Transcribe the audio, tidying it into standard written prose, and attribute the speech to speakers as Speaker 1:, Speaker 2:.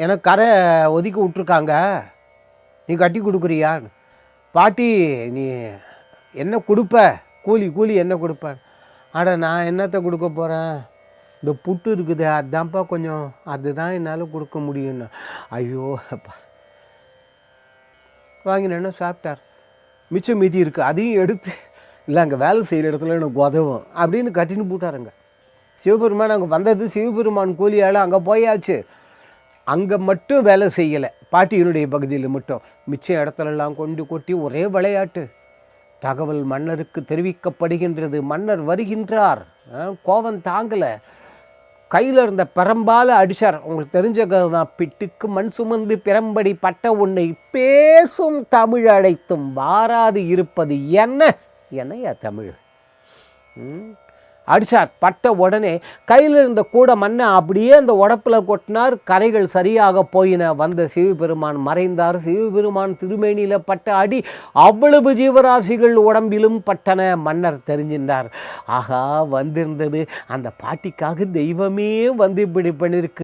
Speaker 1: எனக்கு கரை ஒதுக்கி விட்ருக்காங்க, நீ கட்டி கொடுக்குறியா? பாட்டி நீ என்ன கொடுப்ப, கூலி என்ன கொடுப்ப? அட நான் என்னத்தை கொடுக்க போகிறேன், இந்த புட்டு இருக்குது அதுதான்ப்பா கொஞ்சம், அதுதான் என்னால் கொடுக்க முடியும்னு. ஐயோ அப்பா, வாங்கினேன்னா சாப்பிட்டார். மிச்சம் மீதி இருக்குது, அதையும் எடுத்து இல்லை அங்கே வேலை செய்கிற இடத்துல எனக்கு உதவும் அப்படின்னு கட்டின்னு போட்டாருங்க. சிவபெருமான் அங்கே வந்தது சிவபெருமான் கூலியால் அங்கே போயாச்சு. அங்கே மட்டும் வேலை செய்யலை, பாட்டியினுடைய பகுதியில் மட்டும். மிச்ச இடத்துலலாம் கொண்டு கொட்டி ஒரே விளையாட்டு. தகவல் மன்னருக்கு தெரிவிக்கப்படுகின்றது, மன்னர் வருகின்றார். கோவம் தாங்கலை, கையில் இருந்த பெரம்பால் அடித்தார். உங்களுக்கு தெரிஞ்ச தான், பிட்டுக்கு மண் சுமந்து பிறம்படி பட்ட உன்னை பேசும் தமிழ் அழைத்தும் வாராது இருப்பது என்னையா தமிழ் அடித்தார். பட்ட உடனே கையில் இருந்த கூட மண்ணை அப்படியே அந்த உடப்பில் கொட்டினார். கரைகள் சரியாக போயின. வந்த சிவபெருமான் மறைந்தார். சிவபெருமான் திருமேனியில் பட்ட அடி அவ்வளவு ஜீவராசிகள் உடம்பிலும் பட்டன. மன்னர் தெரிஞ்சின்றார், ஆகா வந்திருந்தது அந்த பாட்டிக்காக தெய்வமே வந்து இப்படி பண்ணியிருக்கு.